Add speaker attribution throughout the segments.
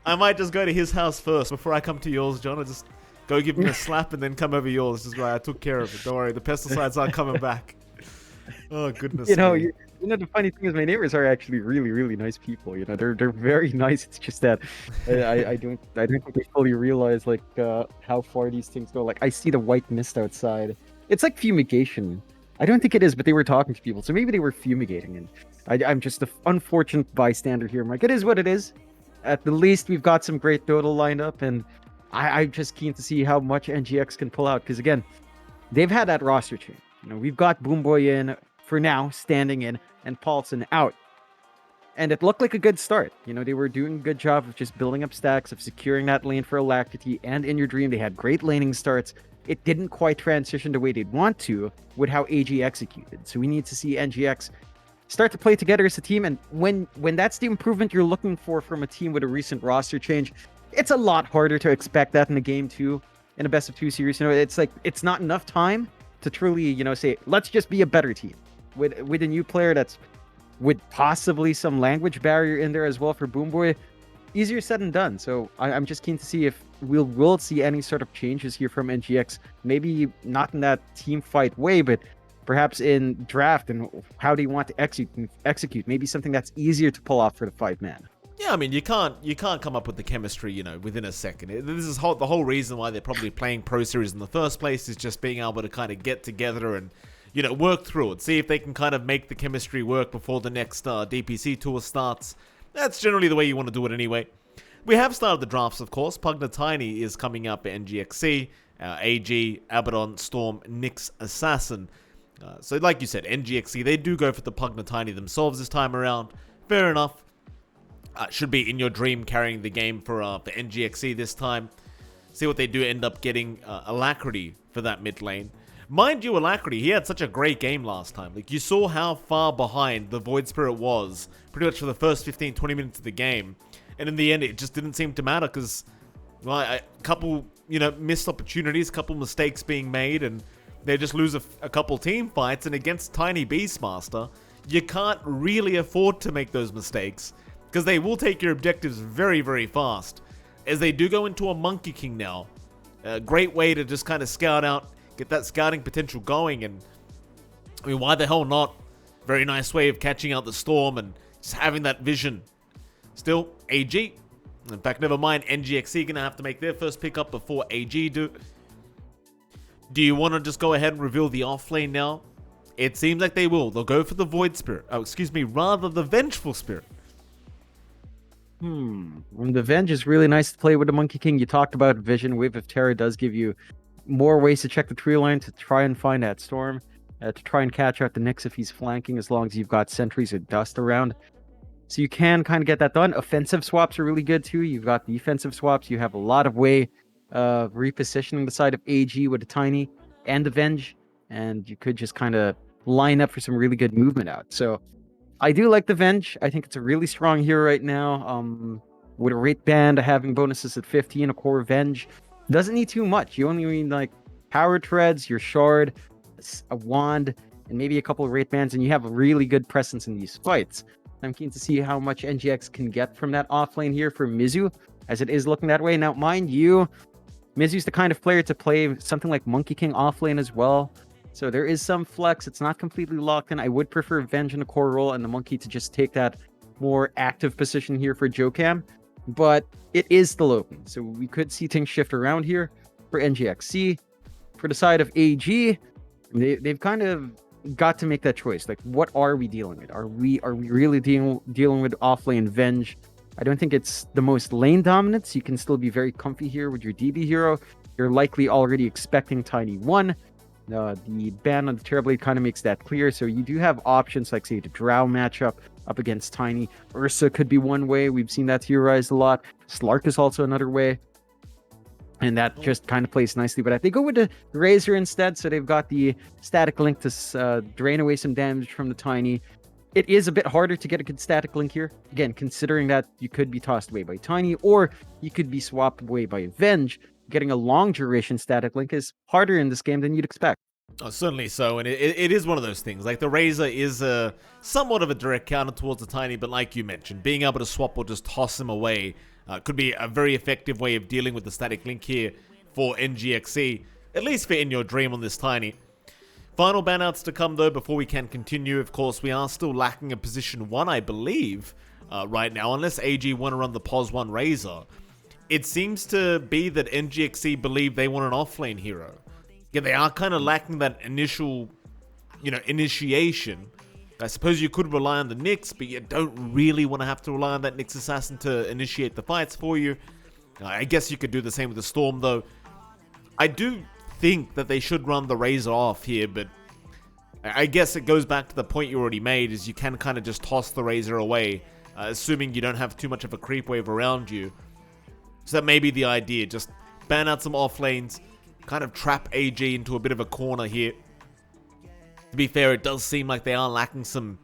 Speaker 1: I might just go to his house first before I come to yours, John. I just go give him a slap and then come over yours. Just right, I took care of it. Don't worry, the pesticides aren't coming back. Oh goodness me.
Speaker 2: The funny thing is, my neighbors are actually really, really nice people. They're very nice. It's just that I don't think they fully realize like how far these things go. Like I see the white mist outside. It's like fumigation. I don't think it is, but they were talking to people, so maybe they were fumigating. And I'm just an unfortunate bystander here. I'm like, it is what it is. At the least, we've got some great Dota lined up, and I'm just keen to see how much NGX can pull out. Because again, they've had that roster change. We've got Boomboy in for now, standing in, and Paulson out. And it looked like a good start. They were doing a good job of just building up stacks, of securing that lane for Alacrity, and in your dream, they had great laning starts. It didn't quite transition the way they'd want to with how AG executed. So we need to see NGX start to play together as a team. And when that's the improvement you're looking for from a team with a recent roster change, it's a lot harder to expect that in a game 2, in a best of 2 series. It's like it's not enough time to truly, say, let's just be a better team. With a new player that's with possibly some language barrier in there as well for Boomboy, easier said than done. So I'm just keen to see if we'll see any sort of changes here from NGX. Maybe not in that team fight way, but perhaps in draft and how do you want to execute. Maybe something that's easier to pull off for the 5-man.
Speaker 1: Yeah, I mean, you can't come up with the chemistry, within a second. This is the whole reason why they're probably playing Pro Series in the first place, is just being able to kind of get together and, work through it. See if they can kind of make the chemistry work before the next DPC tour starts. That's generally the way you want to do it anyway. We have started the drafts, of course. Pugna is coming up at NGX.SEA, AG, Abaddon, Storm, Nyx, Assassin. So like you said, NGX.SEA, they do go for the Pugna themselves this time around. Fair enough. Should be in your dream carrying the game for NGX.SEA this time. See what they do end up getting Alacrity for that mid lane. Mind you, Alacrity, he had such a great game last time. Like, you saw how far behind the Void Spirit was pretty much for the first 15-20 minutes of the game. And in the end, it just didn't seem to matter because, well, a couple, missed opportunities, a couple mistakes being made, and they just lose a couple team fights. And against Tiny Beastmaster, you can't really afford to make those mistakes because they will take your objectives very, very fast. As they do go into a Monkey King now. A great way to just kind of scout out, get that scouting potential going, and I mean, why the hell not? Very nice way of catching out the Storm and just having that vision. Still, AG. In fact, never mind, NGX.SEA gonna have to make their first pickup before AG do. Do you want to just go ahead and reveal the offlane now? It seems like they will. They'll go for the Void Spirit. Oh, excuse me, rather the Vengeful Spirit.
Speaker 2: The Venge is really nice to play with the Monkey King. You talked about Vision. Wave of Terror does give you more ways to check the tree line to try and find that Storm, to try and catch out the Nyx if he's flanking, as long as you've got sentries or dust around. So you can kind of get that done. Offensive swaps are really good too. You've got defensive swaps. You have a lot of way of repositioning the side of AG with the Tiny and the Venge, and you could just kind of line up for some really good movement out. So I do like the Venge. I think it's a really strong hero right now. With a rate band, having bonuses at 50 and a core Venge doesn't need too much. You only need like power treads, your shard, a wand, and maybe a couple of rate bands, and you have a really good presence in these fights. I'm keen to see how much NGX can get from that offlane here for Mizu, as it is looking that way. Now, mind you, Mizu's the kind of player to play something like Monkey King offlane as well. So there is some flex. It's not completely locked in. I would prefer Venge in the core role and the Monkey to just take that more active position here for Jokam. But it is still open. So we could see things shift around here for NGX.SEA. For the side of AG, they've kind of got to make that choice. Like, what are we dealing with? Are we really dealing with offlane Venge? I don't think it's the most lane dominance. You can still be very comfy here with your DB hero. You're likely already expecting Tiny 1. The ban on the Terrorblade kind of makes that clear. So you do have options like, say, the Drow matchup up against Tiny. Ursa could be one way. We've seen that theorized a lot. Slark is also another way. And that just kind of plays nicely. But they go with the Razor instead. So they've got the static link to drain away some damage from the Tiny. It is a bit harder to get a good static link here. Again, considering that you could be tossed away by Tiny or you could be swapped away by Venge. Getting a long duration static link is harder in this game than you'd expect.
Speaker 1: Oh, certainly so, and it is one of those things. Like, the Razor is somewhat of a direct counter towards the Tiny, but like you mentioned, being able to swap or just toss him away Could be a very effective way of dealing with the static link here for NGX.SEA, at least for In Your Dream on this Tiny. Final banouts to come though before we can continue. Of course, we are still lacking a position 1, I believe, right now, unless AG want to run the POS 1 Razor. It seems to be that NGX.SEA believe they want an offlane hero. Yeah, they are kind of lacking that initial, initiation. I suppose you could rely on the Nyx, but you don't really want to have to rely on that Nyx Assassin to initiate the fights for you. I guess you could do the same with the Storm though. I do think that they should run the Razor off here, but I guess it goes back to the point you already made, is you can kind of just toss the Razor away, assuming you don't have too much of a creep wave around you. So that may be the idea, just ban out some off lanes, kind of trap AG into a bit of a corner here. To be fair, it does seem like they are lacking some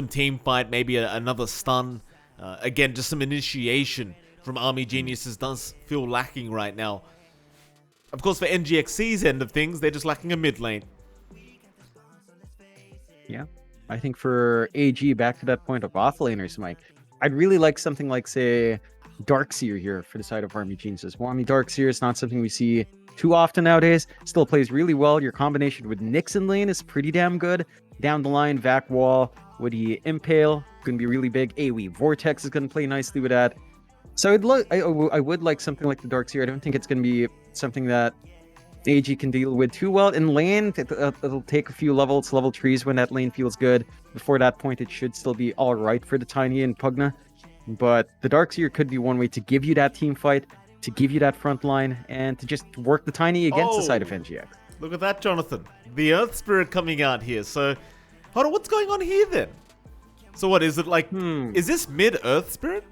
Speaker 1: team fight, maybe another stun. Again, just some initiation from Army Geniuses does feel lacking right now. Of course, for NGX.SEA's end of things, they're just lacking a mid lane.
Speaker 2: Yeah, I think for AG, back to that point of offlaners, Mike, I'd really like something like, say, Darkseer here for the side of Army Geniuses. Well, I mean, Darkseer is not something we see too often nowadays. Still plays really well. Your combination with Nixon lane is pretty damn good. Down the line, Vac Wall, Woody Impale, going to be really big. AoE Vortex is going to play nicely with that. So I would like something like the Darkseer. I don't think it's going to be something that AG can deal with too well. In lane, it'll take a few levels, level trees when that lane feels good. Before that point, it should still be all right for the Tiny and Pugna. But the Darkseer could be one way to give you that team fight, to give you that front line, and to just work the Tiny against the side of NGX.
Speaker 1: Look at that, Jonathan. The Earth Spirit coming out here. So, hold on, what's going on here then? So what, is it like, is this mid-Earth Spirit?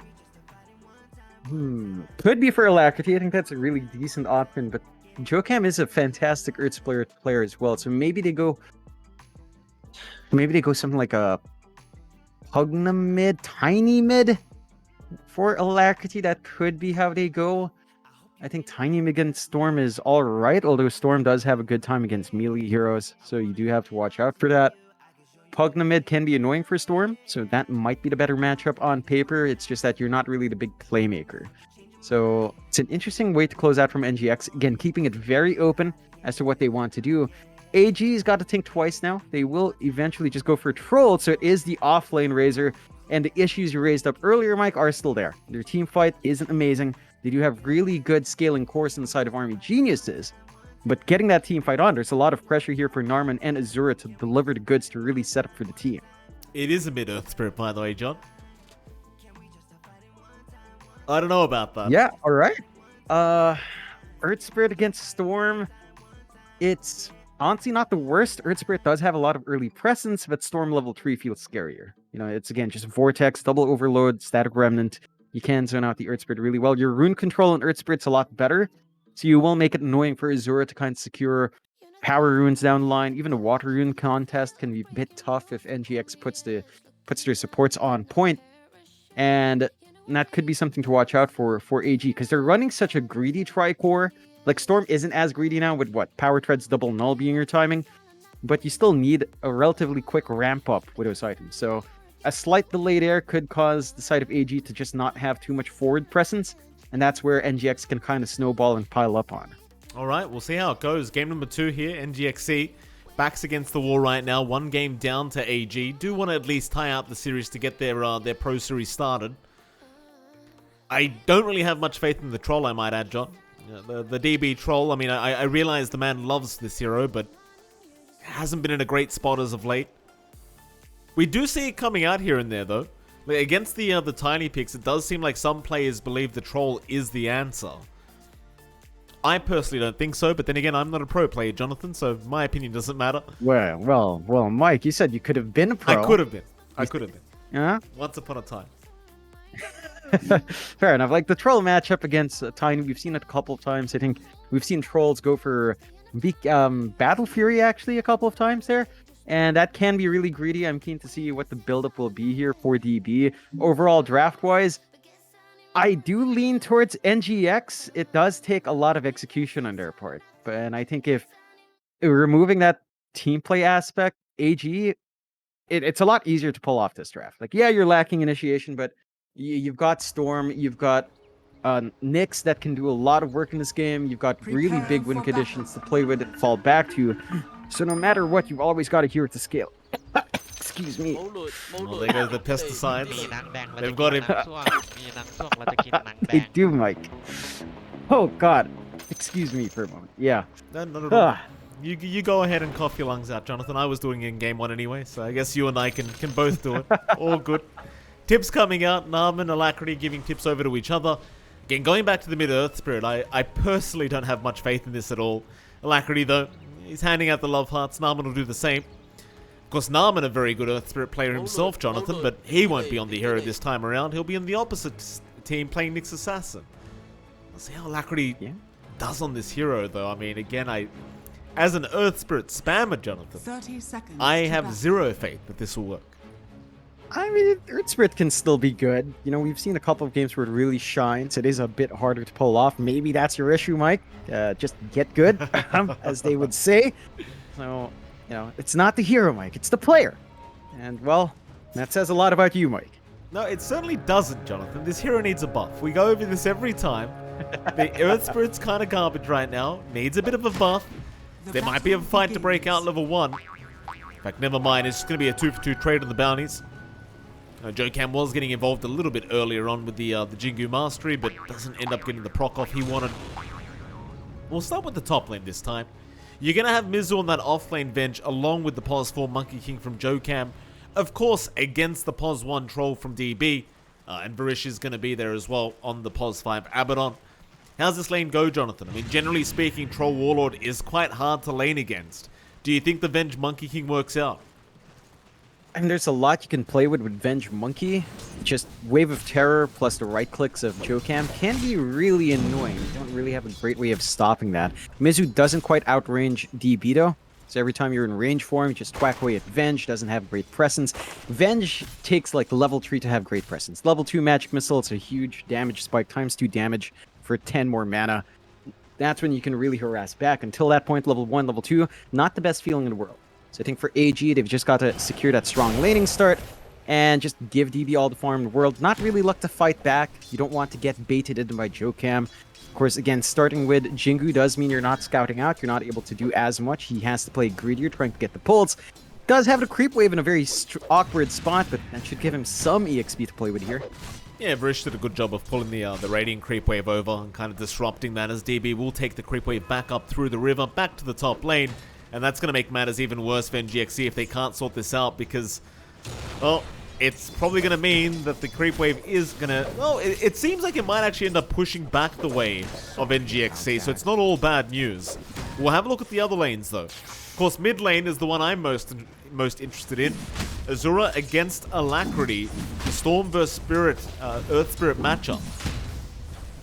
Speaker 2: Could be for Alacrity. I think that's a really decent option, but Jokam is a fantastic Earth Spirit player as well. So maybe they go something like a Pugna mid, Tiny mid for Alacrity. That could be how they go. I think Tiny against Storm is all right, although Storm does have a good time against melee heroes, so you do have to watch out for that. Pugna mid can be annoying for Storm, so that might be the better matchup on paper. It's just that you're not really the big playmaker. So it's an interesting way to close out from NGX. Again, keeping it very open as to what they want to do. AG's got to think twice now. They will eventually just go for Troll, so it is the offlane Razor. And the issues you raised up earlier, Mike, are still there. Their team fight isn't amazing. They do have really good scaling cores inside of Army Geniuses. But getting that team fight on, there's a lot of pressure here for Narman and Azura to deliver the goods to really set up for the team.
Speaker 1: It is a mid-Earth Spirit, by the way, John. I don't know about that.
Speaker 2: Yeah, all right. Earth Spirit against Storm. It's honestly not the worst. Earth Spirit does have a lot of early presence, but Storm level 3 feels scarier. It's again just Vortex, double overload, static remnant. You can zone out the Earth Spirit really well. Your rune control on Earth Spirit's a lot better. So you will make it annoying for Azura to kind of secure power runes down the line. Even a water rune contest can be a bit tough if NGX puts their supports on point. And that could be something to watch out for AG, because they're running such a greedy tricore. Like, Storm isn't as greedy now with Power Treads, double null being your timing, but you still need a relatively quick ramp up with those items. So a slight delay there could cause the side of AG to just not have too much forward presence, and that's where NGX can kind of snowball and pile up on.
Speaker 1: All right, we'll see how it goes. Game number 2 here, NGX.SEA. Backs against the wall right now. 1 game down to AG. Do want to at least tie out the series to get their Pro Series started. I don't really have much faith in the Troll, I might add, John. The DB Troll, I mean, I realize the man loves this hero, but hasn't been in a great spot as of late. We do see it coming out here and there, though. Against the tiny picks, it does seem like some players believe the Troll is the answer. I personally don't think so, but then again, I'm not a pro player, Jonathan, so my opinion doesn't matter.
Speaker 2: Well, Mike, you said you could have been a pro.
Speaker 1: I could have been.
Speaker 2: Yeah?
Speaker 1: Once upon a time.
Speaker 2: Fair enough. Like the Troll matchup against Tiny, we've seen it a couple of times. I think we've seen Trolls go for Battle Fury actually a couple of times there. And that can be really greedy. I'm keen to see what the buildup will be here for DB. Overall, draft-wise, I do lean towards NGX. It does take a lot of execution on their part. And I think if removing that team play aspect, AG, it's a lot easier to pull off this draft. Like, yeah, you're lacking initiation, but you've got Storm, you've got Nyx that can do a lot of work in this game. You've got really big win conditions to play with and fall back to. So no matter what, you've always got to hear it to scale. Excuse me.
Speaker 1: Well, there goes the pesticides.
Speaker 3: มีหนังแบ่งเราจะ
Speaker 1: They've
Speaker 3: กิน
Speaker 1: got
Speaker 3: ห
Speaker 1: him.
Speaker 3: นังส้วมมีหนังส้วมเราจะกินหนังแบ่
Speaker 2: They
Speaker 3: ง
Speaker 2: do, Mike. Oh God. Excuse me for a moment. Yeah.
Speaker 1: No, not at all.
Speaker 2: Ah,
Speaker 1: You go ahead and cough your lungs out, Jonathan. I was doing it in game 1 anyway, so I guess you and I can both do it. All good. Tips coming out. Nam and Alacrity giving tips over to each other. Again, going back to the mid-Earth Spirit, I personally don't have much faith in this at all. Alacrity, though, he's handing out the love hearts. Narman will do the same. Of course, Narman, a very good Earth Spirit player himself, Jonathan, but he won't be on the hero this time around. He'll be in the opposite team playing Nyx Assassin. Let's see how Alacrity does on this hero, though. I mean, again, as an Earth Spirit spammer, Jonathan,
Speaker 4: 30 seconds.
Speaker 1: I
Speaker 4: to
Speaker 1: have
Speaker 4: battle.
Speaker 1: zero faith that this will work.
Speaker 2: I mean, Earth Spirit can still be good. You know, we've seen a couple of games where it really shines. It is a bit harder to pull off. Maybe that's your issue, Mike. Just get good, as they would say. So, you know, it's not the hero, Mike. It's the player. And, well, that says a lot about you, Mike.
Speaker 1: No, it certainly doesn't, Jonathan. This hero needs a buff. We go over this every time. The Earth Spirit's kind of garbage right now. Needs a bit of a buff. There might be a fight to break out level 1. In fact, never mind. It's just going to be a 2-for-2 trade on the bounties. Joe Cam was getting involved a little bit earlier on with the Jingu Mastery, but doesn't end up getting the proc off he wanted. We'll start with the top lane this time. You're going to have Mizu on that offlane bench along with the Pos 4 Monkey King from Joe Cam. Of course, against the Pos 1 Troll from DB. And Varish is going to be there as well on the Pos 5 Abaddon. How's this lane go, Jonathan? I mean, generally speaking, Troll Warlord is quite hard to lane against. Do you think the Venge Monkey King works out?
Speaker 2: I mean, there's a lot you can play with Venge Monkey. Just Wave of Terror plus the right clicks of Jokam can be really annoying. You don't really have a great way of stopping that. Mizu doesn't quite outrange DB though. So every time you're in range for him, just whack away at Venge. Doesn't have great presence. Venge takes like level 3 to have great presence. Level 2 Magic Missile, it's a huge damage spike, times 2 damage for 10 more mana. That's when you can really harass back. Until that point, level 1, level 2, not the best feeling in the world. So I think for AG, they've just got to secure that strong laning start and just give DB all the farm in the world. Not really luck to fight back. You don't want to get baited in by Jokam. Of course, again, starting with Jingu does mean you're not scouting out. You're not able to do as much. He has to play greedier, trying to get the pulls. Does have a creep wave in a very awkward spot, but that should give him some EXP to play with here.
Speaker 1: Yeah, Varish did a good job of pulling the Radiant creep wave over and kind of disrupting that, as DB will take the creep wave back up through the river, back to the top lane. And that's going to make matters even worse for NGX.SEA if they can't sort this out, because, well, it's probably going to mean that the creep wave is going to... Well, it seems like it might actually end up pushing back the wave of NGX.SEA, so it's not all bad news. We'll have a look at the other lanes, though. Of course, mid lane is the one I'm most interested in. Azura against Alacrity, the Storm vs. Spirit, Earth Spirit matchup.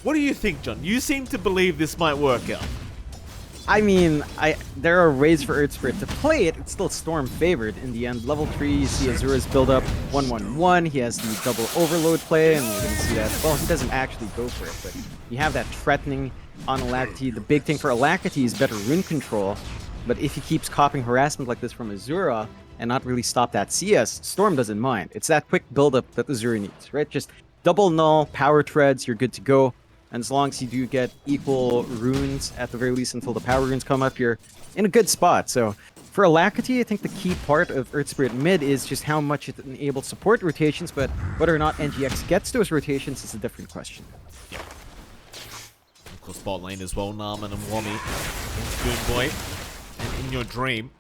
Speaker 1: What do you think, John? You seem to believe this might work out.
Speaker 2: I mean, there are ways for Earth Spirit to play it. It's still Storm favored in the end. Level 3, you see Azura's build up 1-1-1. He has the double overload play, and we're going to see that. Well, he doesn't actually go for it, but you have that threatening on Alacrity. The big thing for Alacrity is better rune control, but if he keeps copying harassment like this from Azura and not really stop that CS, Storm doesn't mind. It's that quick build up that Azura needs, right? Just double null, power treads, you're good to go. And as long as you do get equal runes, at the very least until the power runes come up, you're in a good spot. So for Alacrity, I think the key part of Earth Spirit mid is just how much it enables support rotations, but whether or not NGX gets those rotations is a different question.
Speaker 1: Yeah. Of course, bot lane as well, Narman and Wami. Spoon Boy. And In Your Dream.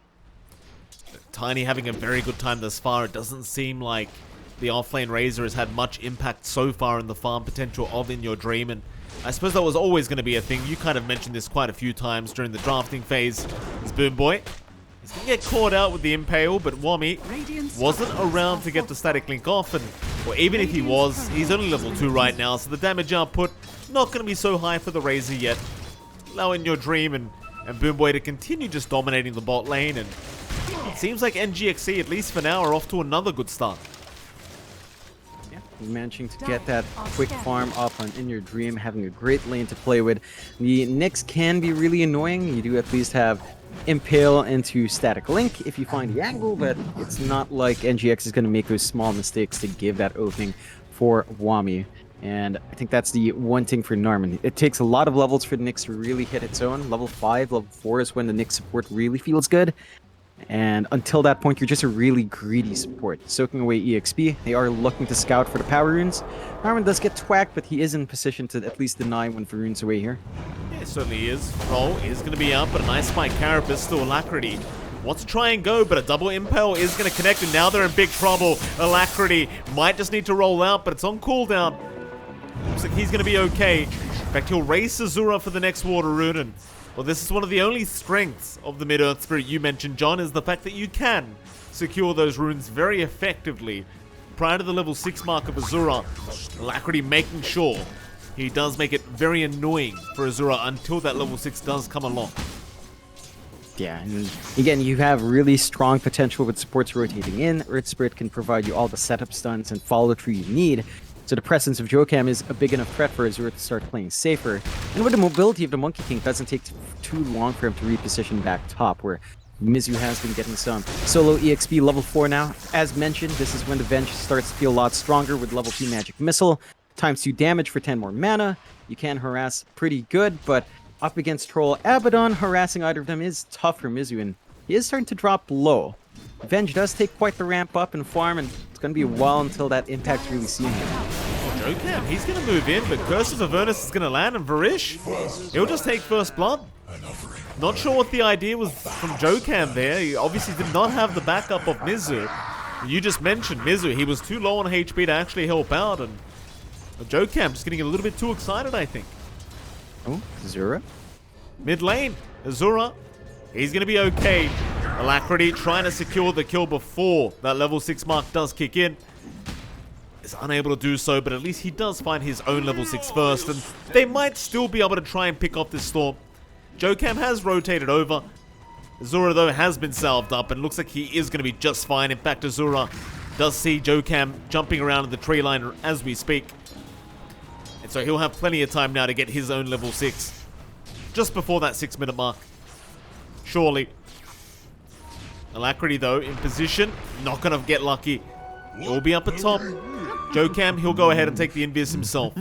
Speaker 1: Tiny having a very good time thus far. It doesn't seem like the offlane Razor has had much impact so far in the farm potential of In Your Dream, and I suppose that was always going to be a thing. You kind of mentioned this quite a few times during the drafting phase. It's Boom Boy. He's going to get caught out with the Impale, but Wami wasn't around to get the static link off, and or even if he was, he's only level 2 right now, so the damage output not going to be so high for the Razor yet. Allow In Your Dream and Boom Boy to continue just dominating the bot lane, and it seems like NGX.SEA, at least for now, are off to another good start.
Speaker 2: Managing to get that quick farm up on In Your Dream, having a great lane to play with. The Nyx can be really annoying. You do at least have Impale into Static Link if you find the angle, but it's not like NGX is going to make those small mistakes to give that opening for Wami. And I think that's the one thing for Narman. It takes a lot of levels for the Nyx to really hit its own. Level 5, level 4 is when the Nyx support really feels good. And until that point, you're just a really greedy support. Soaking away EXP, they are looking to scout for the power runes. Narman does get twacked, but he is in position to at least deny one for runes away here.
Speaker 1: Yeah, it certainly is. Roll is going to be up, but a nice spike Carapace, still Alacrity. Wants to try and go, but a double impale is going to connect, and now they're in big trouble. Alacrity might just need to roll out, but it's on cooldown. Looks like he's going to be okay. In fact, he'll race Azura for the next water rune, and well, this is one of the only strengths of the Mid-Earth Spirit you mentioned, John, is the fact that you can secure those runes very effectively. Prior to the level 6 mark of Azura, Alacrity making sure he does make it very annoying for Azura until that level 6 does come along.
Speaker 2: Yeah, and again, you have really strong potential with supports rotating in. Earth Spirit can provide you all the setup stunts and follow-through you need. So the presence of Jokam is a big enough threat for Azura to start playing safer. And with the mobility of the Monkey King, it doesn't take too long for him to reposition back top, where Mizu has been getting some solo EXP level 4 now. As mentioned, this is when the Venge starts to feel a lot stronger with level 2 Magic Missile. Times 2 damage for 10 more mana. You can harass pretty good, but up against Troll Abaddon, harassing either of them is tough for Mizu, and he is starting to drop low. Venge does take quite the ramp up and farm, and it's going to be a while until that impact's really seen here.
Speaker 1: Oh, Jokam, he's going to move in, but Curse of Avernus is going to land, and Varish, he'll just take first blood. Not sure what the idea was from Jokam there. He obviously did not have the backup of Mizu. You just mentioned Mizu. He was too low on HP to actually help out, and Jokam just getting a little bit too excited, I think.
Speaker 2: Oh, Azura?
Speaker 1: Mid lane, Azura, he's going to be okay. Alacrity trying to secure the kill before that level 6 mark does kick in. Is unable to do so, but at least he does find his own level 6 first, and they might still be able to try and pick off this storm. Jokam has rotated over. Azura, though, has been salved up, and looks like he is going to be just fine. In fact, Azura does see Jokam jumping around in the tree line as we speak. And so he'll have plenty of time now to get his own level 6. Just before that 6-minute mark. Surely. Alacrity, though, in position. Not going to get lucky. He'll be up at top. Jokam, he'll go ahead and take the invis himself.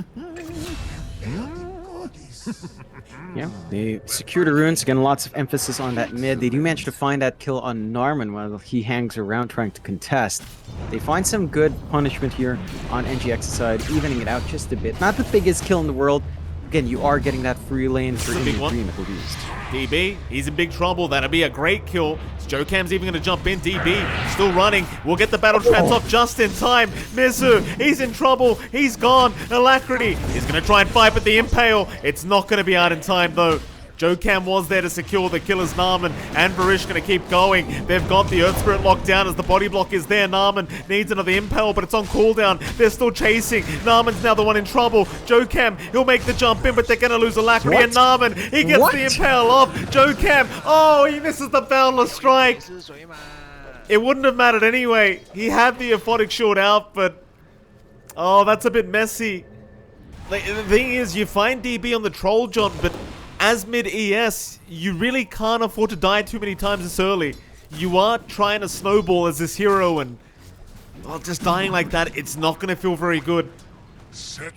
Speaker 2: Yeah, they secure the runes. Again, lots of emphasis on that mid. They do manage to find that kill on Narman while he hangs around trying to contest. They find some good punishment here on NGX's side, evening it out just a bit. Not the biggest kill in the world. Again, you are getting that free lane for the dream at least.
Speaker 1: DB, he's in big trouble. That'll be a great kill. Jokam's even going to jump in. DB still running. We'll get the battle trance off just in time. Mizu, he's in trouble. He's gone. Alacrity is going to try and fight with the impale. It's not going to be out in time, though. Jokam was there to secure the killers. Narman and Varish going to keep going. They've got the Earth Spirit locked down as the body block is there. Narman needs another impale, but it's on cooldown. They're still chasing. Narman's now the one in trouble. Jokam, he'll make the jump in, but they're going to lose Alacrity. And Narman, he gets the impale off. Jokam, oh, he misses the Boundless Strike. It wouldn't have mattered anyway. He had the Aphotic Shield out, but oh, that's a bit messy. Like, the thing is, you find DB on the Troll John, but as mid-ES, you really can't afford to die too many times this early. You are trying to snowball as this hero, and well, just dying like that, it's not going to feel very good.
Speaker 2: It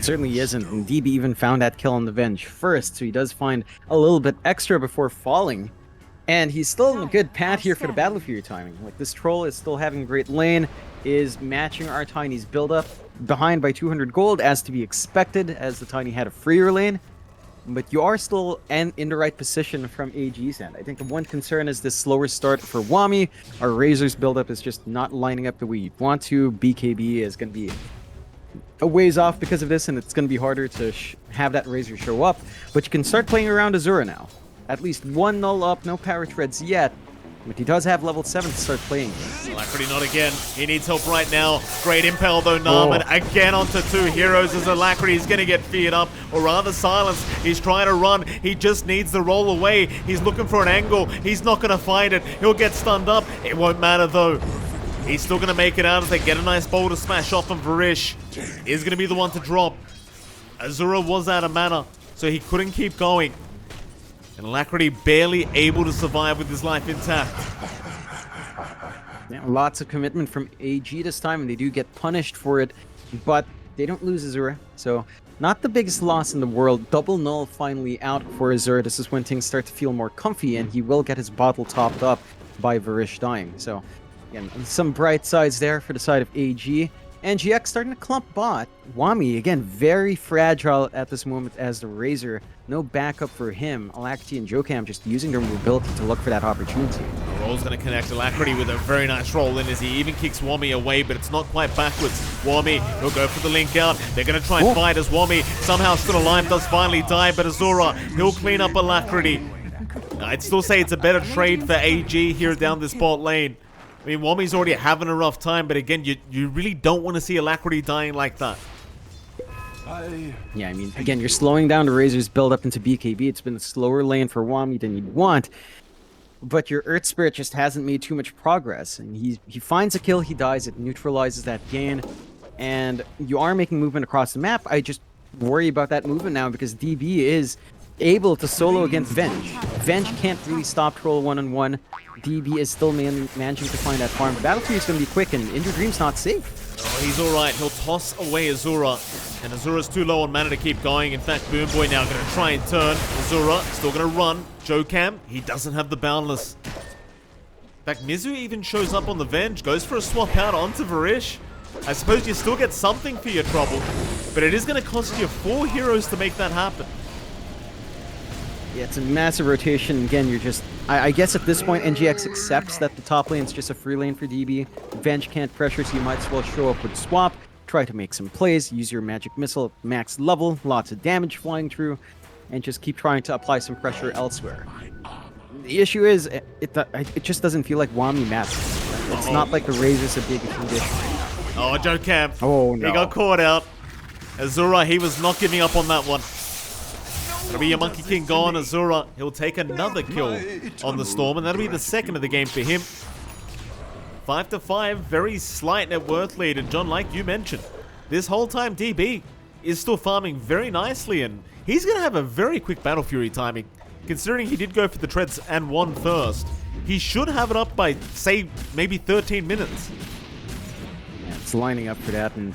Speaker 2: certainly isn't, and DB even found that kill on the Venge first, so he does find a little bit extra before falling. And he's still in a good path here for the Battle Fury timing. Like, this Troll is still having a great lane, is matching our Tiny's build-up, behind by 200 gold, as to be expected, as the Tiny had a freer lane. But you are still in the right position from AG's end. I think the one concern is this slower start for Wami. Our Razor's buildup is just not lining up the way you want to. BKB is going to be a ways off because of this, and it's going to be harder to have that Razor show up. But you can start playing around Azura now. At least one null up, no power treads yet. But he does have level 7 to start playing.
Speaker 1: Alacrity not again. He needs help right now. Great impale though, Narman. Again onto 2 heroes as Alacrity is going to get feared up, or rather silenced. He's trying to run. He just needs the roll away. He's looking for an angle. He's not going to find it. He'll get stunned up. It won't matter though. He's still going to make it out as they get a nice boulder smash off, and Varish is going to be the one to drop. Azura was out of mana, so he couldn't keep going. And Alacrity barely able to survive with his life intact.
Speaker 2: Yeah, lots of commitment from AG this time, and they do get punished for it. But they don't lose Azura, so not the biggest loss in the world. Double null finally out for Azura. This is when things start to feel more comfy, and he will get his bottle topped up by Varish dying. So, again, some bright sides there for the side of AG. NGX starting to clump bot. Wami, again, very fragile at this moment as the Razor. No backup for him. Alacrity and Jokam just using their mobility to look for that opportunity.
Speaker 1: Roll's going to connect Alacrity with a very nice roll in as he even kicks Wami away, but it's not quite backwards. Wami, he'll go for the link out. They're going to try and fight as Wami somehow still alive, does finally die, but Azura, he'll clean up Alacrity. I'd still say it's a better trade for AG here down this bot lane. I mean, Wami's already having a rough time, but again, you really don't want to see Alacrity dying like that.
Speaker 2: Yeah, I mean, again, you're slowing down the Razor's build up into BKB. It's been a slower lane for Wami than you'd want. But your Earth Spirit just hasn't made too much progress. And he finds a kill, he dies, it neutralizes that gain. And you are making movement across the map. I just worry about that movement now because DB is able to solo against Venge. Venge can't really stop Troll one-on-one. DB is still managing to find that farm. Battlefield is going to be quick, and In Your Dream's not safe.
Speaker 1: Oh, he's alright. He'll toss away Azura. And Azura's too low on mana to keep going. In fact, Boomboy now going to try and turn. Azura still going to run. Jokam, he doesn't have the Boundless. In fact, Mizu even shows up on the Venge. Goes for a swap out onto Varish. I suppose you still get something for your trouble. But it is going to cost you 4 heroes to make that happen.
Speaker 2: Yeah, it's a massive rotation. Again, you're just... I guess at this point, NGX accepts that the top lane is just a free lane for DB. Venge can't pressure, so you might as well show up with Swap, try to make some plays, use your magic missile at max level, lots of damage flying through, and just keep trying to apply some pressure elsewhere. The issue is, it just doesn't feel like Wami matters. It's not like the Razor's a big condition.
Speaker 1: Oh, Jokam.
Speaker 2: Oh, no.
Speaker 1: He got caught out. Azura, he was not giving up on that one. That'll be your Monkey King gone. Azura, he'll take another kill on the Storm, and that'll be the second of the game for him. 5-5, very slight net worth lead. And John, like you mentioned, this whole time DB is still farming very nicely, and he's going to have a very quick Battle Fury timing. Considering he did go for the treads and won first, he should have it up by, say, maybe 13 minutes.
Speaker 2: Yeah, it's lining up for that, and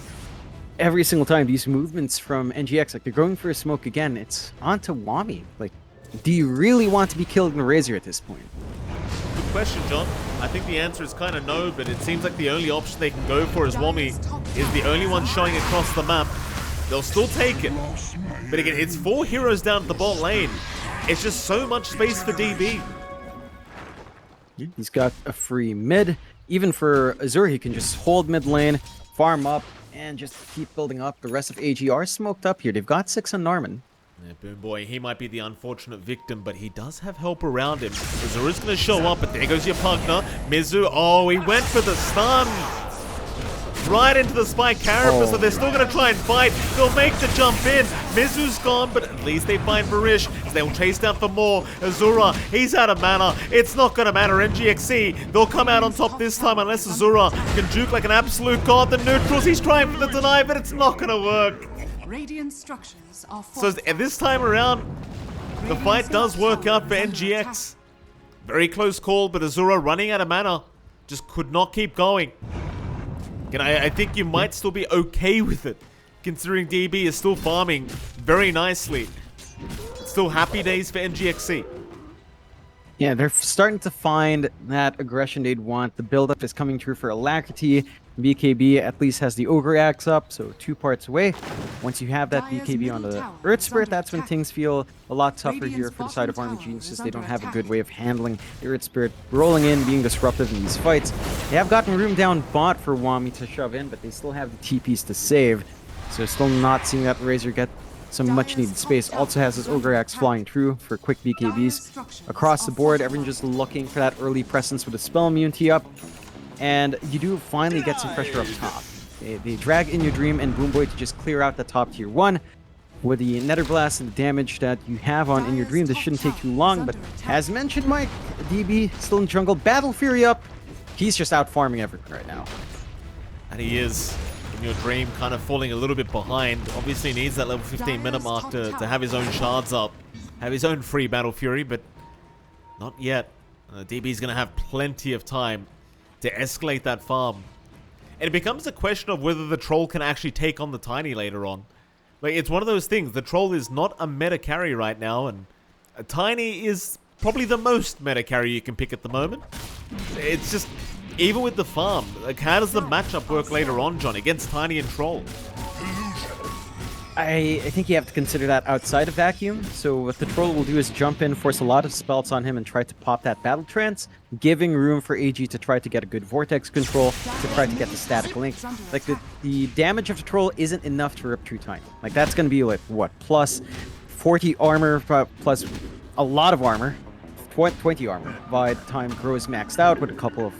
Speaker 2: every single time these movements from NGX, like they're going for a smoke again, it's onto Wami. Like, do you really want to be killed in the Razor at this point?
Speaker 1: Good question, John. I think the answer is kind of no, but it seems like the only option they can go for is Wami is the only one showing across the map. They'll still take it. But again, it's 4 heroes down at the bot lane. It's just so much space for DB.
Speaker 2: He's got a free mid. Even for Azure, he can just hold mid lane, farm up, and just keep building up. The rest of AG are smoked up here. They've got 6 on Narman.
Speaker 1: Yeah, Boomboy, he might be the unfortunate victim, but he does have help around him. Azura's going to show up, but there goes your partner. Mizu, oh, he went for the stun. Right into the spike carapace, so they're still going to try and fight. They'll make the jump in. Mizu's gone, but at least they find Varish. They'll chase down for more. Azura, he's out of mana. It's not going to matter. NGX.SEA, they'll come out on top this time unless Azura can juke like an absolute god. The neutrals, he's trying for the deny, but it's not going to work.
Speaker 4: Radiant structures are
Speaker 1: So this time around, the fight does work out for NGX. Very close call, but Azura running out of mana just could not keep going. And I think you might still be okay with it, considering DB is still farming very nicely. It's still happy days for NGX.SEA.
Speaker 2: Yeah, they're starting to find that aggression they'd want. The buildup is coming through for Alacrity. BKB at least has the Ogre Axe up, so 2 parts away. Once you have that BKB on the Earth Spirit, that's when things feel a lot tougher here for the side of Army Geniuses. They don't have a good way of handling the Earth Spirit rolling in, being disruptive in these fights. They have gotten room down bot for Wami to shove in, but they still have the TPs to save. So still not seeing that Razor get some much needed space. Also has his Ogre Axe flying through for quick BKBs. Across the board, everyone just looking for that early presence with a spell immunity up. And you do finally get some pressure up top. They drag In Your Dream and Boomboy to just clear out the top tier 1. With the Nether Blast and the damage that you have on In Your Dream, this shouldn't take too long. But as mentioned, Mike, DB still in jungle. Battle Fury up. He's just out farming everything right now.
Speaker 1: And he is. In Your Dream kind of falling a little bit behind. Obviously needs that level 15 minute mark to have his own shards up. Have his own free Battle Fury, but not yet. DB's going to have plenty of time to escalate that farm. And it becomes a question of whether the Troll can actually take on the Tiny later on. Like, it's one of those things. The Troll is not a meta carry right now, and a Tiny is probably the most meta carry you can pick at the moment. It's just, even with the farm, like, how does the matchup work later on, John, against Tiny and Troll?
Speaker 2: I think you have to consider that outside of Vacuum. So what the Troll will do is jump in, force a lot of spells on him, and try to pop that Battle Trance, giving room for AG to try to get a good Vortex control, to try to get the Static Link. Like, the damage of the Troll isn't enough to rip through Tiny. Like, that's going to be, like, what, plus 40 armor, plus a lot of armor, 20 armor, by the time Grow is maxed out with a couple of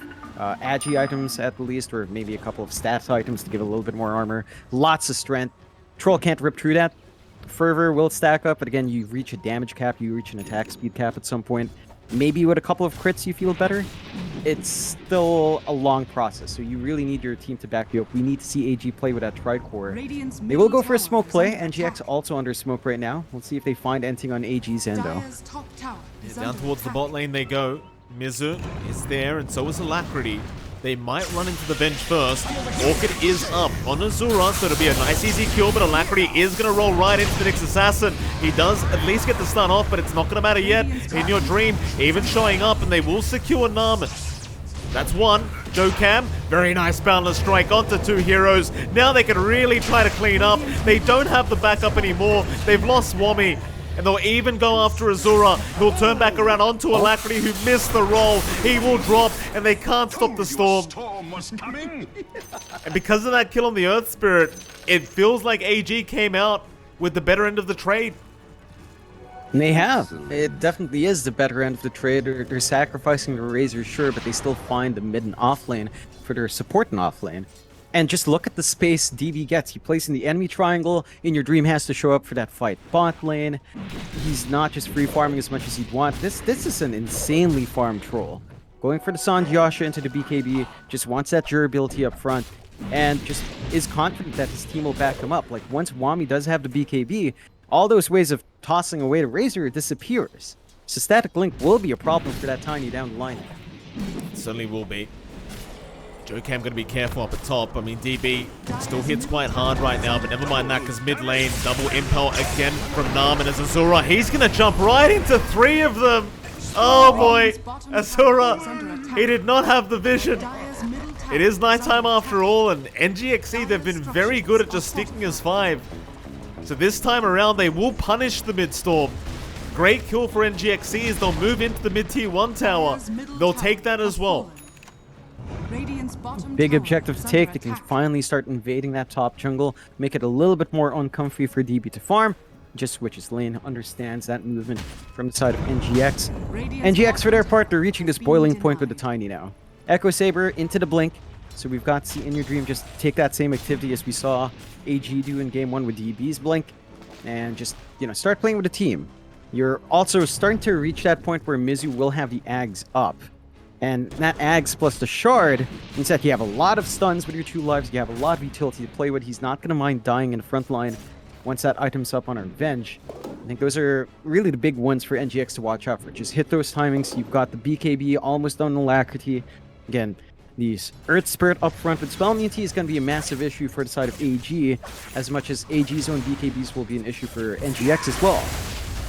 Speaker 2: Agi items at the least, or maybe a couple of stats items to give a little bit more armor. Lots of strength. Troll can't rip through that. Fervor will stack up, but again, you reach a damage cap, you reach an attack speed cap at some point. Maybe with a couple of crits you feel better. It's still a long process, so you really need your team to back you up. We need to see AG play with that Tricore. They will go for a smoke play. NGX also under smoke right now. Let's see if they find anything on AG's end, though.
Speaker 1: Down towards the bot lane they go. Mizu is there, and so is Alacrity. They might run into the bench first. Orchid is up on Azura, so it'll be a nice easy kill, but Alacrity is going to roll right into the Nyx Assassin. He does at least get the stun off, but it's not going to matter yet. In Your Dream, even showing up, and they will secure Narman. That's one. Jokam, very nice boundless strike onto 2 heroes. Now they can really try to clean up. They don't have the backup anymore. They've lost Wami. And they'll even go after Azura. He'll turn back around onto Alacrity, who missed the roll. He will drop, and they can't stop the storm. And because of that kill on the Earth Spirit, it feels like AG came out with the better end of the trade.
Speaker 2: And they have. It definitely is the better end of the trade. They're sacrificing the Razor, sure, but they still find the mid and off lane for their support and off lane. And just look at the space DB gets. He plays in the enemy triangle. In Your Dream has to show up for that fight bot lane. He's not just free farming as much as he'd want. This is an insanely farmed Troll. Going for the Sanjiasha into the BKB, just wants that durability up front, and just is confident that his team will back him up. Like, once Wami does have the BKB, all those ways of tossing away the Razor disappears. So Static Link will be a problem for that Tiny down the line.
Speaker 1: It certainly will be. Jokam going to be careful up at top. I mean, DB still hits quite hard right now, but never mind that, because mid lane, double impel again from Narman as Azura. He's going to jump right into 3 of them. Oh boy, Azura, he did not have the vision. It is nighttime after all, and NGX.SEA, they've been very good at just sticking as 5. So this time around, they will punish the mid-storm. Great kill for NGX.SEA as they'll move into the mid-tier 1 tower. They'll take that as well.
Speaker 2: Big objective to take. They can finally start invading that top jungle, make it a little bit more uncomfy for DB to farm. Just switches lane, understands that movement from the side of NGX. NGX, for their part, they're reaching this boiling point with the Tiny now. Echo Saber into the blink. So we've got to see In Your Dream just take that same activity as we saw AG do in game 1 with DB's blink, and just, you know, start playing with the team. You're also starting to reach that point where Mizu will have the Ags up. And that Ags plus the Shard means that you have a lot of stuns with your 2 lives, you have a lot of utility to play with. He's not going to mind dying in the front line once that item's up on our Revenge. I think those are really the big ones for NGX to watch out for. Just hit those timings. You've got the BKB almost on Alacrity. Again, these Earth Spirit up front with Spell Immunity is going to be a massive issue for the side of AG, as much as AG's own BKBs will be an issue for NGX as well.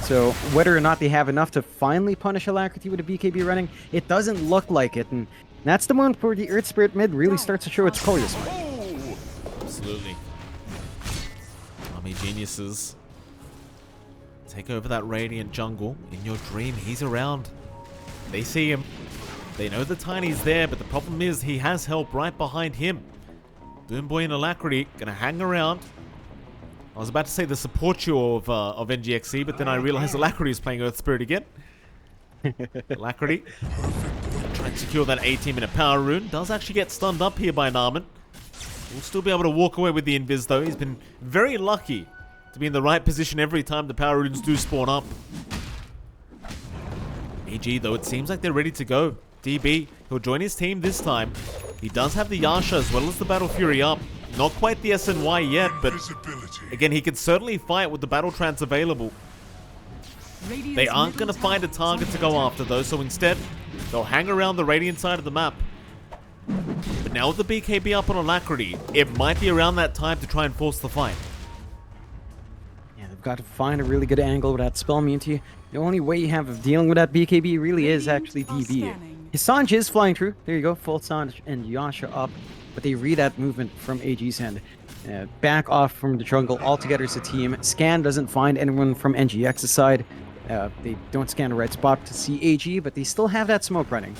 Speaker 2: So whether or not they have enough to finally punish Alacrity with a BKB running, it doesn't look like it, and that's the moment where the Earth Spirit mid really starts to show its colors.
Speaker 1: Absolutely. Army geniuses take over that Radiant jungle. In Your Dream, he's around. They see him. They know the Tiny's there, but the problem is he has help right behind him. Doomboy and Alacrity gonna hang around. I was about to say the support duo of NGX.SEA, but then I realized Alacrity is playing Earth Spirit again. Alacrity trying to secure that 18-minute power rune. Does actually get stunned up here by Narman. Will still be able to walk away with the invis though. He's been very lucky to be in the right position every time the power runes do spawn up. AG though, it seems like they're ready to go. DB, he'll join his team this time. He does have the Yasha as well as the Battle Fury up. Not quite the SNY yet, but again, he can certainly fight with the Battle Trance available. They aren't going to find a target to go after though, so instead, they'll hang around the Radiant side of the map. But But now with the BKB up on Alacrity, it might be around that time to try and force the fight.
Speaker 2: Yeah, they've got to find a really good angle with that spell immunity. The only way you have of dealing with that BKB really is actually DB. His Sanj is flying through. There you go, full Sanj and Yasha up. But they read that movement from AG's end. Back off from the jungle altogether as a team. Scan doesn't find anyone from NGX's side. They don't scan the right spot to see AG, but they still have that smoke running.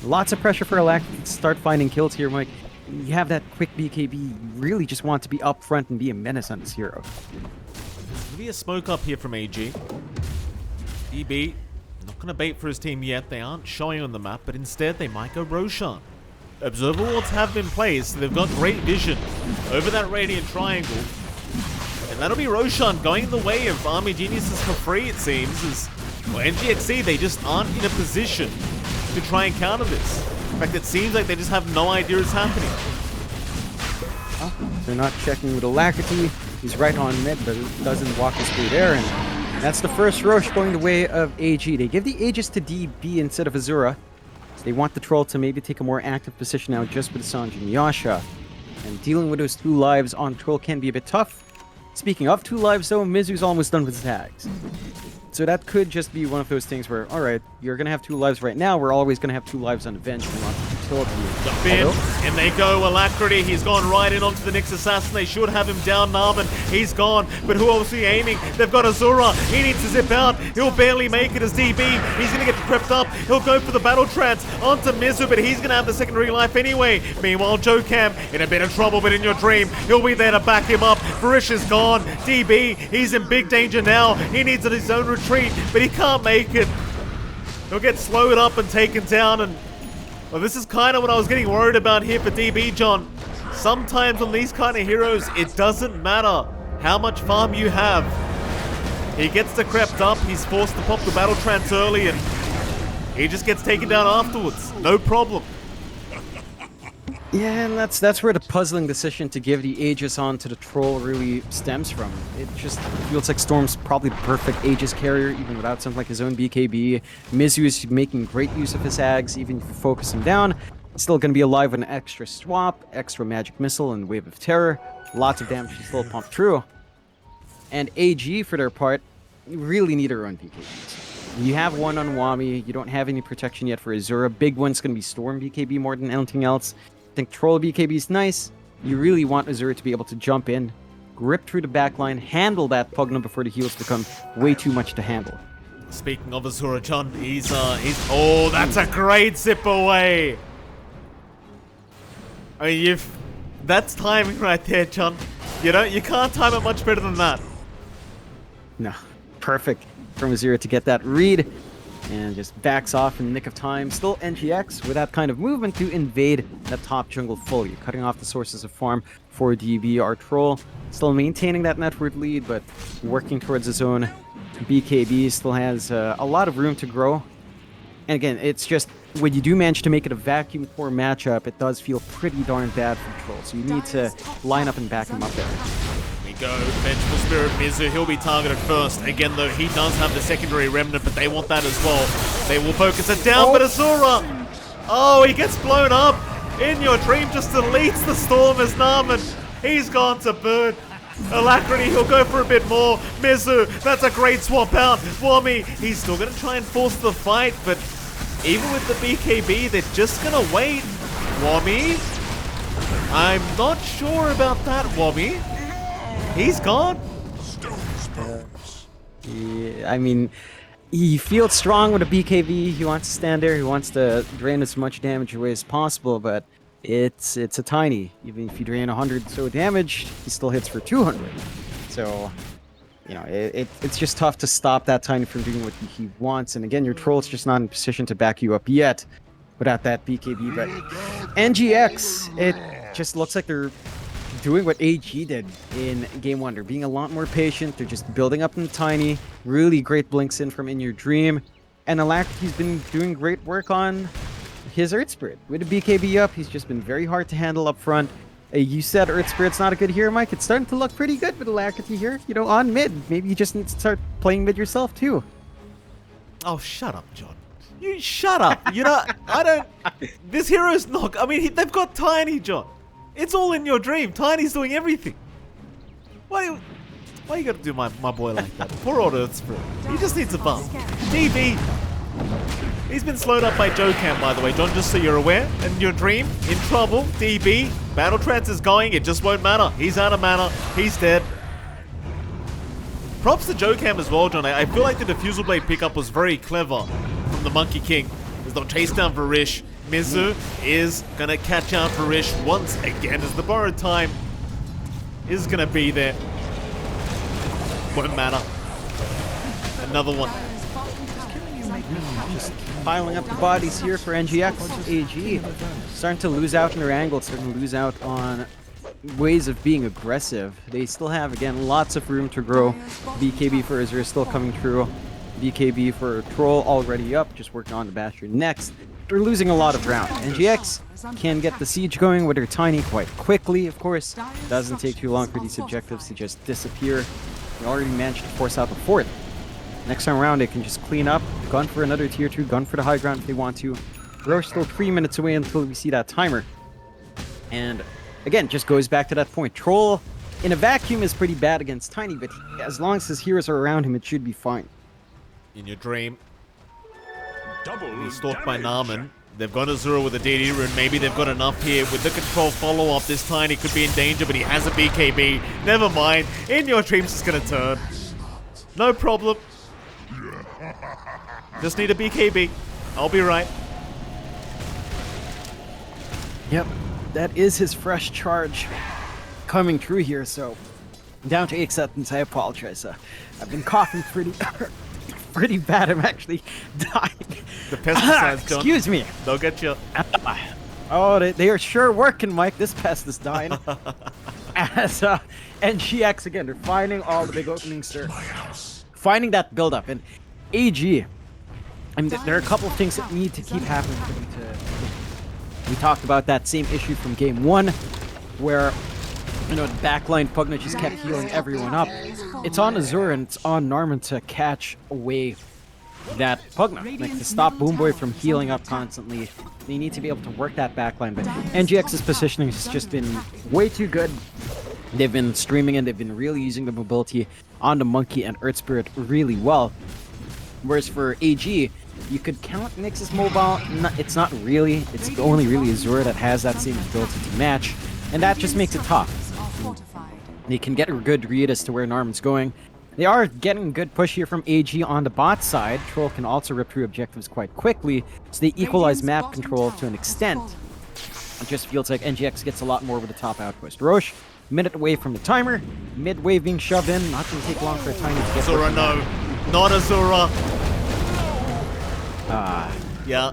Speaker 2: Lots of pressure for Alacrity to start finding kills here, Mike. You have that quick BKB. You really just want to be up front and be a menace on this hero.
Speaker 1: There'll be a smoke up here from AG. DB, not going to bait for his team yet. They aren't showing on the map, but instead they might go Roshan. Observer wards have been placed, so they've got great vision over that Radiant Triangle. And that'll be Roshan going the way of Army Geniuses for free, it seems. As well, NGX.SEA, they just aren't in a position to try and counter this. In fact, it seems like they just have no idea it's happening.
Speaker 2: They're not checking with Alacrity. He's right on mid, but it doesn't walk us through there. And that's the first Rosh going the way of AG. They give the Aegis to DB instead of Azura. So they want the Troll to maybe take a more active position now just with Sanj and Yasha. And dealing with those 2 lives on Troll can be a bit tough. Speaking of 2 lives though, Mizu's almost done with his tags. So that could just be one of those things where, alright, you're going to have 2 lives right now, we're always going to have 2 lives on Avenge. We want utility.
Speaker 1: Jump in, and they go. Alacrity, he's gone right in onto the Nyx Assassin. They should have him down. Narman, he's gone. But who else are he aiming? They've got Azura. He needs to zip out. He'll barely make it as DB. He's going to get crept up. He'll go for the battle trance onto Mizu, but he's going to have the secondary life anyway. Meanwhile, Jokam in a bit of trouble, but in your dream, he'll be there to back him up. Varish is gone. DB, he's in big danger now. He needs his own retreat, but he can't make it. He'll get slowed up and taken down, and well, this is kind of what I was getting worried about here for DB, John. Sometimes on these kind of heroes, it doesn't matter how much farm you have. He gets to crept up, he's forced to pop the battle trance early, and he just gets taken down afterwards. No problem.
Speaker 2: Yeah, and that's where the puzzling decision to give the Aegis on to the Troll really stems from. It just feels like Storm's probably the perfect Aegis carrier, even without something like his own BKB. Mizu is making great use of his Ags, even if you focus him down. He's still going to be alive with an extra swap, extra magic missile, and Wave of Terror. Lots of damage to still pump through. And AG, for their part, really need their own BKBs. You have one on Wami, you don't have any protection yet for Azura. Big one's going to be Storm BKB more than anything else. I think Troll BKB is nice. You really want Azura to be able to jump in, grip through the backline, handle that Pugna before the heals become way too much to handle.
Speaker 1: Speaking of Azura, John, he's oh, that's a great zip away. I mean, that's timing right there, John. You can't time it much better than that.
Speaker 2: No, perfect from Azura to get that read. And just backs off in the nick of time. Still NGX with that kind of movement to invade that top jungle fully, cutting off the sources of farm for DB. Our Troll still maintaining that network lead, but working towards his own BKB. Still has a lot of room to grow. And again, it's just when you do manage to make it a vacuum core matchup, it does feel pretty darn bad for Troll. So you need to line up and back him up there.
Speaker 1: Go, Vengeful Spirit Mizu, he'll be targeted first. Again, though, he does have the secondary remnant, but they want that as well. They will focus it down, but Azura! Oh, he gets blown up! In your dream just deletes the storm as Narman. He's gone to burn. Alacrity, he'll go for a bit more. Mizu, that's a great swap out. Wami, he's still going to try and force the fight, but even with the BKB, they're just going to wait. Wami? I'm not sure about that, Wami. He's gone.
Speaker 2: Yeah, I mean, he feels strong with a BKB. He wants to stand there. He wants to drain as much damage away as possible, but it's a tiny. Even if you drain 100 so damage, he still hits for 200. So, it's just tough to stop that tiny from doing what he wants. And again, your Troll's just not in position to back you up yet without that BKB. But NGX, it just looks like they're doing what AG did in Game 1. They're being a lot more patient. They're just building up in tiny. Really great blinks in from In Your Dream. And Alacrity's been doing great work on his Earth Spirit. With the BKB up, he's just been very hard to handle up front. You said Earth Spirit's not a good hero, Mike. It's starting to look pretty good with Alacrity here. On mid. Maybe you just need to start playing mid yourself, too.
Speaker 1: Oh, shut up, John. You shut up. You know, I don't... This hero's not... I mean, they've got Tiny, John. It's all in your dream. Tiny's doing everything. Why you gotta do my boy like that? Poor old Earth Spirit. He just needs a bump. DB. He's been slowed up by Jokam, by the way, John, just so you're aware. In your dream, in trouble, DB. Battle Trance is going. It just won't matter. He's out of mana. He's dead. Props to Jokam as well, John. I feel like the Diffusal Blade pickup was very clever from the Monkey King. As they'll chase down Varish. Mizu is gonna catch out Varish once again as the borrowed time is gonna be there. Won't matter. Another one.
Speaker 2: Just piling up the bodies here for NGX. AG starting to lose out in their angles, starting to lose out on ways of being aggressive. They still have, again, lots of room to grow. BKB for Azure still coming through. BKB for Troll already up, just working on the Bastion next. They're losing a lot of ground. NGX can get the siege going with her Tiny quite quickly, of course. Doesn't take too long for these objectives to just disappear. They already managed to force out the fourth. Next time around, they can just clean up, gun for another tier 2, gun for the high ground if they want to. Roche still 3 minutes away until we see that timer. And again, just goes back to that point. Troll in a vacuum is pretty bad against Tiny, but as long as his heroes are around him, it should be fine.
Speaker 1: In your dream, he's stalked by Naaman. They've got Azura with a DD rune. Maybe they've got enough here. With the control follow-up, this Tiny could be in danger, but he has a BKB. Never mind. In your dreams, it's going to turn. No problem. Just need a BKB. I'll be right.
Speaker 2: Yep, that is his fresh charge coming through here, so down to acceptance. I apologize. I've been coughing pretty bad. I'm actually dying.
Speaker 1: The pesticides, John.
Speaker 2: Excuse me.
Speaker 1: They'll get you.
Speaker 2: Oh, they are sure working, Mike. This pest is dying. As NGX, again, they're finding all the big openings. They're finding that build-up. And AG, I mean, there are a couple of things that need to keep happening for them to... We talked about that same issue from game 1, where, you know, the backline Pugna just kept healing everyone up. It's on Azure and it's on Narman to catch away that Pugna, like to stop Boomboy from healing up constantly. They need to be able to work that backline, but NGX's positioning has just been way too good. They've been streaming and they've been really using the mobility on the Monkey and Earth Spirit really well. Whereas for AG, you could count Nyx's mobile. It's not really. It's only really Azure that has that same ability to match, and that just makes it tough. They can get a good read as to where Narman's going. They are getting a good push here from AG on the bot side. Troll can also rip through objectives quite quickly, so they equalize map control to an extent. It just feels like NGX gets a lot more with the top outpost. Roche, minute away from the timer. Mid-wave being shoved in. Not going to take long for a Tiny to get
Speaker 1: Azura, no. Not Azura. Yeah.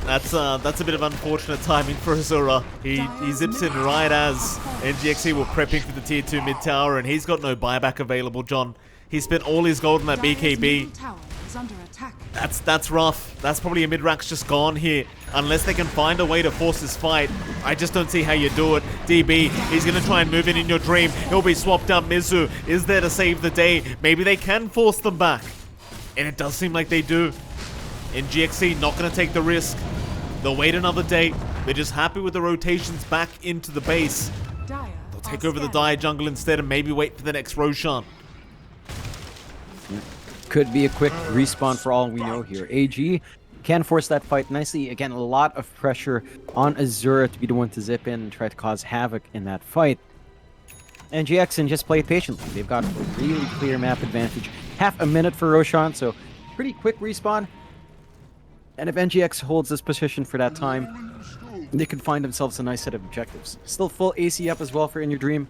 Speaker 1: That's a bit of unfortunate timing for Azura. He zips in right as NGX were prepping for the tier 2 mid tower, and he's got no buyback available, John. He spent all his gold on that BKB. That's rough. That's probably a mid-rack's just gone here. Unless they can find a way to force this fight, I just don't see how you do it. DB, he's going to try and move in your dream. He'll be swapped out. Mizu is there to save the day. Maybe they can force them back. And it does seem like they do. NGX.SEA not going to take the risk. They'll wait another day. They're just happy with the rotations back into the base. They'll take over the Dire jungle instead and maybe wait for the next Roshan.
Speaker 2: Could be a quick respawn for all we know here. AG can force that fight nicely. Again, a lot of pressure on Azura to be the one to zip in and try to cause havoc in that fight. NGX and just play it patiently. They've got a really clear map advantage. Half a minute for Roshan, so pretty quick respawn. And if NGX holds this position for that time, they could find themselves a nice set of objectives. Still full AC up as well for In Your Dream.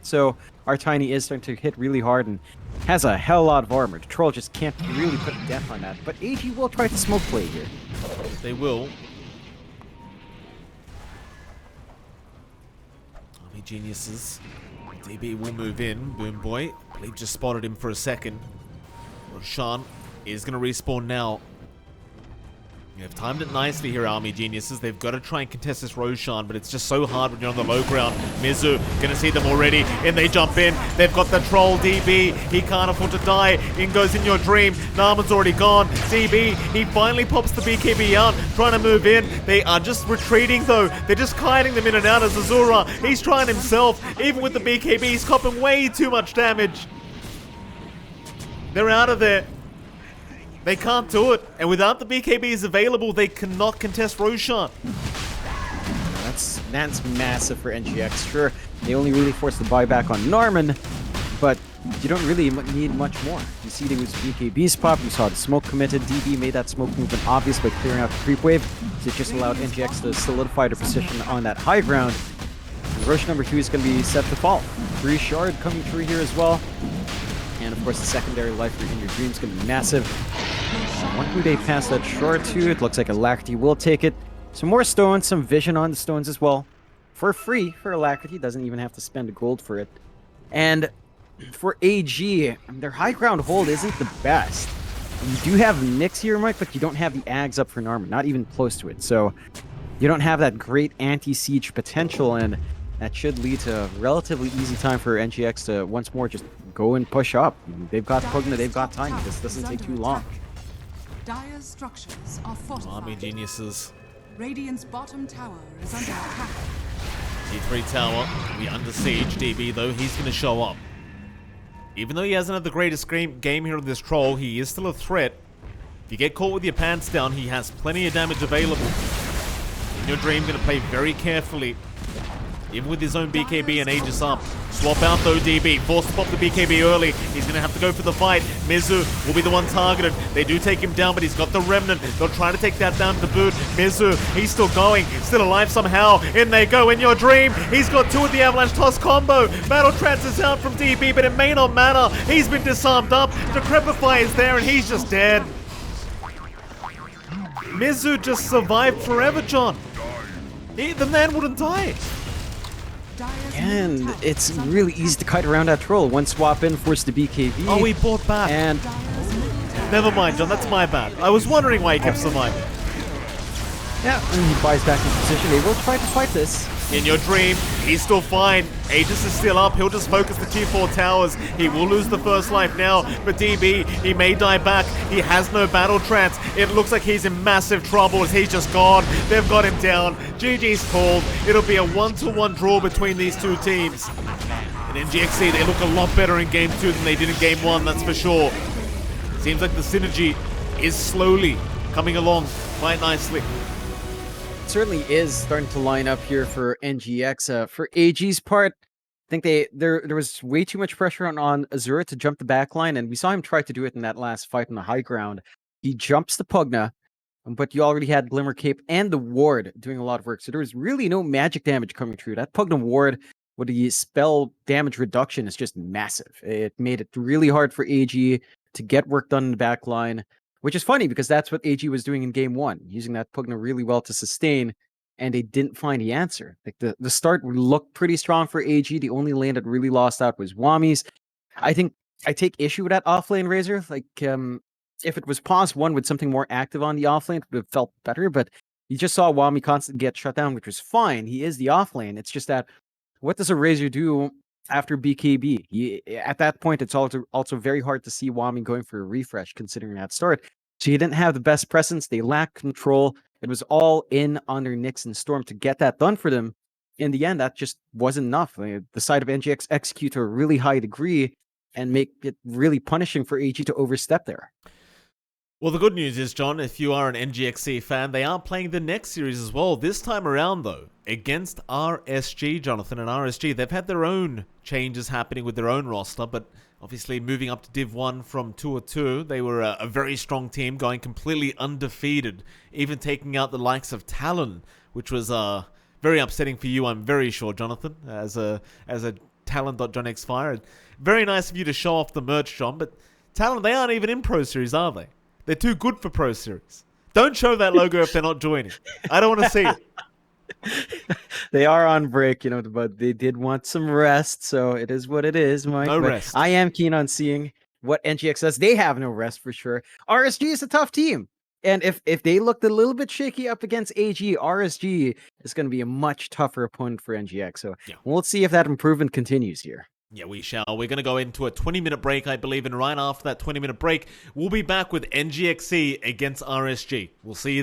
Speaker 2: So our Tiny is starting to hit really hard and has a hell lot of armor. The Troll just can't really put a def on that. But AG will try to smoke play here.
Speaker 1: They will. Army geniuses. DB will move in. Boom Boy, I believe just spotted him for a second. Roshan is going to respawn now. They've timed it nicely here, Army Geniuses. They've got to try and contest this Roshan, but it's just so hard when you're on the low ground. Mizu, gonna see them already, and they jump in. They've got the troll, DB. He can't afford to die. In goes In Your Dream. Narman's already gone. DB, he finally pops the BKB out, trying to move in. They are just retreating, though. They're just kiting them in and out as Azura. He's trying himself. Even with the BKB, he's copping way too much damage. They're out of there. They can't do it, and without the BKBs available, they cannot contest Roshan.
Speaker 2: That's massive for NGX. Sure, they only really forced the buyback on Narman, but you don't really need much more. You see there was BKB's pop, you saw the smoke committed, DB made that smoke movement obvious by clearing out the creep wave, so it just allowed NGX to solidify their position on that high ground. And Rosh number 2 is going to be set to fall. 3 shard coming through here as well. And of course the secondary life for In Your Dream is going to be massive. One who they pass that shard to, it looks like Alacrity will take it. Some more stones, some vision on the stones as well. For free for Alacrity, doesn't even have to spend a gold for it. And for AG, their high ground hold isn't the best. You do have Nyx here, Mike, but you don't have the Ags up for Narman, not even close to it. So you don't have that great anti-siege potential, and that should lead to a relatively easy time for NGX to once more just go and push up. They've got Pugna, they've got time. This doesn't take too long.
Speaker 4: Dire's structures are fortified.
Speaker 1: Army Geniuses.
Speaker 4: Radiant's bottom tower is under attack.
Speaker 1: T3 tower will be under siege. DB, though, he's going to show up. Even though he hasn't had the greatest game here on this troll, he is still a threat. If you get caught with your pants down, he has plenty of damage available. In Your Dream, going to play very carefully. Even with his own BKB and Aegis up. Swap out though, DB. Forced to pop the BKB early. He's going to have to go for the fight. Mizu will be the one targeted. They do take him down, but he's got the Remnant. They'll try to take that down to boot. Mizu, he's still going. Still alive somehow. In they go. In Your Dream. He's got 2 with the Avalanche Toss combo. Battle Trance is out from DB, but it may not matter. He's been disarmed up. Decrepify is there, and he's just dead. Mizu just survived forever, John. The man wouldn't die.
Speaker 2: And it's really easy to kite around that troll. One swap in, force the BKB.
Speaker 1: Oh, he bought back.
Speaker 2: And
Speaker 1: never mind, John. That's my bad. I was wondering why he kept surviving.
Speaker 2: yeah, and he buys back in position. They will try to fight this.
Speaker 1: In Your Dream, he's still fine. Aegis is still up. He'll just focus the T4 towers. He will lose the first life now. But DB, he may die back. He has no battle trance. It looks like he's in massive trouble as he's just gone. They've got him down. GG's called. It'll be a 1-1 draw between these two teams. In NGX.SEA, they look a lot better in Game 2 than they did in Game 1, that's for sure. Seems like the synergy is slowly coming along quite nicely.
Speaker 2: Certainly is starting to line up here for NGX. For AG's part, I think there was way too much pressure on Azura to jump the back line, and we saw him try to do it in that last fight on the high ground. He jumps the Pugna, but you already had Glimmer Cape and the Ward doing a lot of work, so there was really no magic damage coming through. That Pugna Ward with the spell damage reduction is just massive. It made it really hard for AG to get work done in the back line. Which is funny because that's what AG was doing in Game 1, using that Pugna really well to sustain, and they didn't find the answer. Like the start looked pretty strong for AG. The only lane that really lost out was Wami's. I think I take issue with that offlane Razor. Like, if it was pause 1 with something more active on the offlane, it would have felt better, but you just saw Wami constantly get shut down, which was fine. He is the offlane. It's just that, what does a Razor do after BKB? At that point, it's also very hard to see Wami going for a refresh, considering that start. So he didn't have the best presence. They lacked control. It was all in under Nyx and Storm to get that done for them. In the end, that just wasn't enough. The side of NGX execute to a really high degree and make it really punishing for AG to overstep there.
Speaker 1: Well, the good news is, John, if you are an NGX.SEA fan, they are playing the next series as well. This time around, though, against RSG, Jonathan. And RSG, they've had their own changes happening with their own roster, but obviously moving up to Div 1 from Tour 2, they were a very strong team, going completely undefeated, even taking out the likes of Talon, which was very upsetting for you, I'm very sure, Jonathan, as a Talon.johnxfire. Very nice of you to show off the merch, John, but Talon, they aren't even in Pro Series, are they? They're too good for Pro Series. Don't show that logo if they're not joining. I don't want to see it.
Speaker 2: They are on break, but they did want some rest, so it is what it is, Mike.
Speaker 1: No
Speaker 2: but
Speaker 1: rest.
Speaker 2: I am keen on seeing what NGX does. They have no rest for sure. RSG is a tough team. And if they looked a little bit shaky up against AG, RSG is going to be a much tougher opponent for NGX. So
Speaker 1: Yeah.
Speaker 2: we'll see if that improvement continues here.
Speaker 1: Yeah, we shall. We're going to go into a 20-minute break, I believe, and right after that 20-minute break, we'll be back with NGX.SEA against RSG. We'll see you